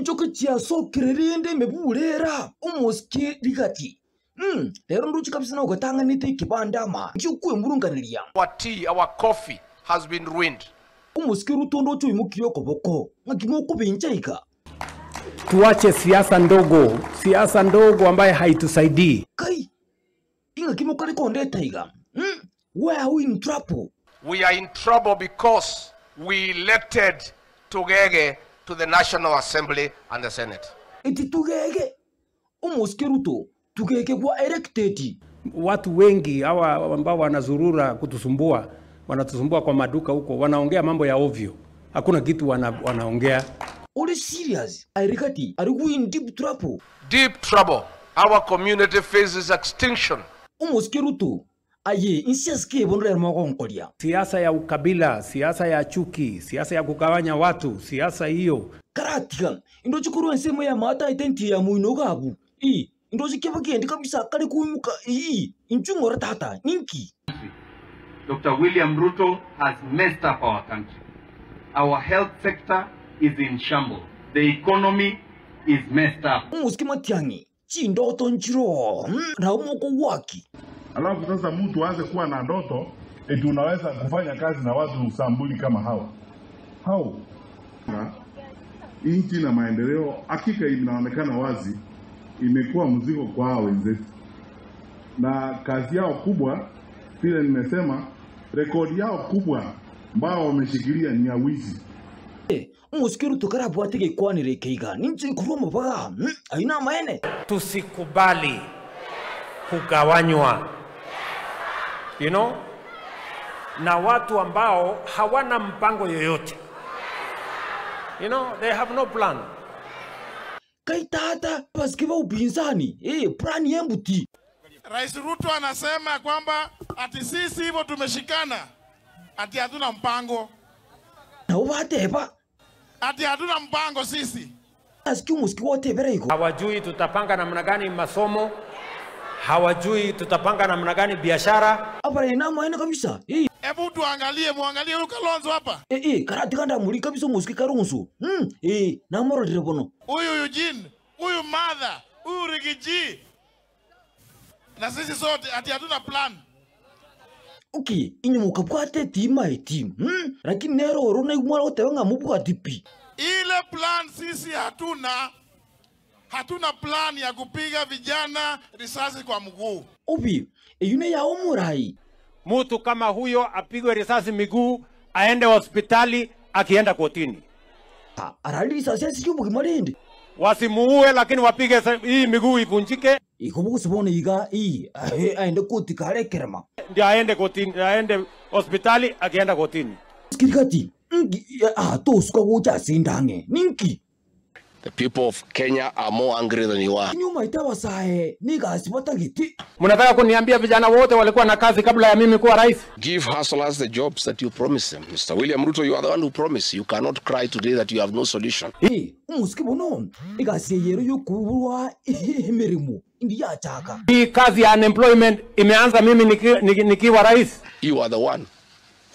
Inchoke chia so kirerende mebulera umuski rigati. Lero nduchi kabisa na ugatanga nite kibandama. Nchukuwe murunganiria. Our tea, our coffee has been ruined. Umuski rutondo chu imukiyo koboko. Ngimoko binchaika. Tuache siasa ndogo ambaye haitusaidii. Kai. Inga kimokare konde taiga. Why are we in trouble? We are in trouble because we elected Tugege to the National Assembly and the Senate. Iti Tugege. Umuski ruto. Tugege wa elected. Watu wengi hawa ambao wanazurura kutusumbua, wanatusumbua kwa maduka huko, wanaongea mambo ya ovyo. Hakuna kitu wanaongea. Are serious? Arikati, are we in deep trouble? Deep trouble. Our community faces extinction. Umuski ruto. Aye, insiaske bonre mwakonkolia. Siasa ya ukabila, siasa ya chuki, siasa ya kugawanya watu, siasa hiyo. Karatigan, indochukuru ensemo ya mata itenti ya muinogabu. Indochikiva kiendi kabisa kali kuimuka. Inchungora tata, ninki. Dr. William Ruto has messed up our country. Our health sector is in shambles. The economy is messed up. Umuski matiangi, chindoto nchiro, na umoko waki. Alafu sasa mtu aanze kuwa na ndoto eti unaweza kufanya kazi na watu sambuli kama hao. Nchi na maendeleo hakika inaonekana wazi imekuwa mzigo kwa hao wenzetu. Na kazi yao kubwa vile nimesema, rekodi yao kubwa ambao wameshikilia ni ya wizi. Umusikiru tukarabu atege kwani rekeiga ninchi kuroma baga aina maene. Tusikubali kugawanywa, na watu ambao hawana mpango yoyote. They have no plan. Kaitata paskiva upinzani, plan yembuti. Rais Ruto anasema kwamba ati sisi hivyo tumeshikana, ati hatuna mpango. Na ubateba. Ati hatuna mpango sisi. Aski umuski wote bereko. Hawajui tutapanga namna gani masomo, hawajui tutapanga namna gani biashara. Abare na maana kabisa. Hebu muangalie huyu Kalonzo hapa. Karati kanda muri kabisa umuski karunsu. Na moro direbono. Huyu Eugene, huyu Mother, huyu Rigiji. Na sisi sote ati hatuna plan. Okay, inyomuka bwate team. Lakini nero orona igumara otewanga mubwa tipi. Ile plan sisi hatuna plan ya kupiga vijana risasi kwa mguu. Yune ya umurai. Mtu kama huyo apigwe risasi miguu, aende hospitali, akienda kotini. Arali risasi sijubu kimarende. Wasimuue lakini wapige hii miguu ivunjike. Ikubuku sibone iga aende koti kare kerema. Ndio aende kotini, aende hospitali, akienda kotini. Skirikati, tosuka kucha sindange. Ninki. The people of Kenya are more angry than you are. Nyuma itawa sae, niga asipata giti. Mnataka kuniambia vijana wote walikuwa na kazi kabla ya mimi kuwa rais? Give hustlers the jobs that you promised them. Mr. William Ruto, you are the one who promised. You cannot cry today that you have no solution. Umuski bono. Iga seyero yukuwa merimu. Indi ya chaka. Hii kazi ya unemployment imeanza mimi nikiwa rais. You are the one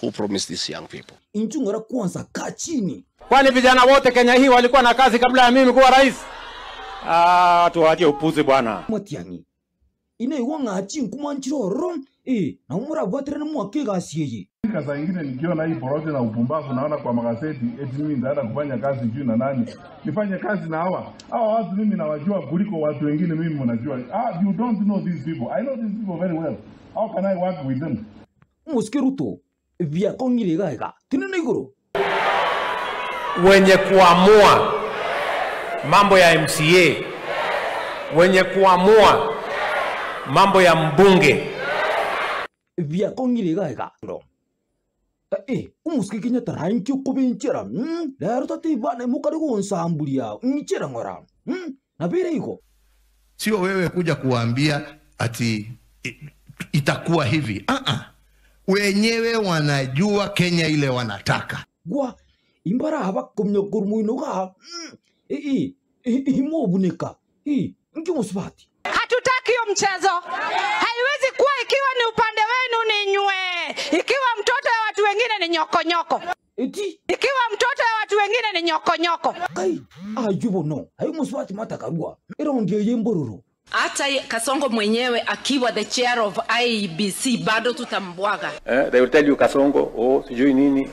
who promised these young people. Inchungara kwanza kachini. Kwani vijana wote Kenya hii walikuwa na kazi kabla ya mimi kuwa rais? Tuache upuzi bwana. Matiangi. Ine wanga chinkumanchiro ron. Na umura bwatere na mwakega asiyeye. Saa ingine nikiona hii porote na upumbavu naona kwa magazeti eti mimi ndaenda kufanya kazi juu na nani. Nifanye kazi na hawa watu mimi nawajua kuliko watu wengine mimi mnajua. You don't know these people. I know these people very well. How can I work with them? Muskiruto. Via kongirega ega. Tinene igoro. Wenye kuamua mambo ya MCA, wenye kuamua mambo ya mbunge. Via kongirega ega. Umuski kinya taranki kubenchera. Lero tate bana mukari gonsambulia. Nchera ngora. Na bere iko. Sio wewe kuja kuambia ati itakuwa hivi. Wenyewe wanajua Kenya ile wanataka. Gwa imbara haba kumnyo kurmuino ga. Imobuneka. Nki musbati. Hatutaki hiyo mchezo. Haiwezi kuwa ikiwa ni upande wenu ni nywe. Ikiwa mtoto wa watu wengine ni nyoko. Eti ikiwa mtoto wa watu wengine ni nyoko. Kai, ajubo no. Hayo muswati mata karua. Ndio yembororo. Hata Kasongo mwenyewe akiwa the chair of IEBC bado tutambwaga. They will tell you Kasongo, oh, sijui nini,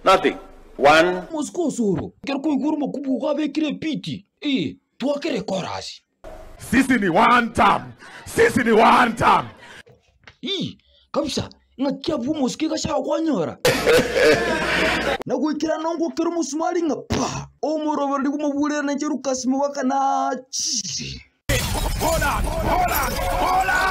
nothing. One. Mosko suru. Kerko nguru mkubu kabe kire piti. Tuakere korasi. Sisi ni one term. Kabisa. Ngakia bu moske ka sha kwanyora. Na kuikira nongo kero musumari ngapa. Omoro bari kumubure na njeru kasimu waka na chiri. Hold on.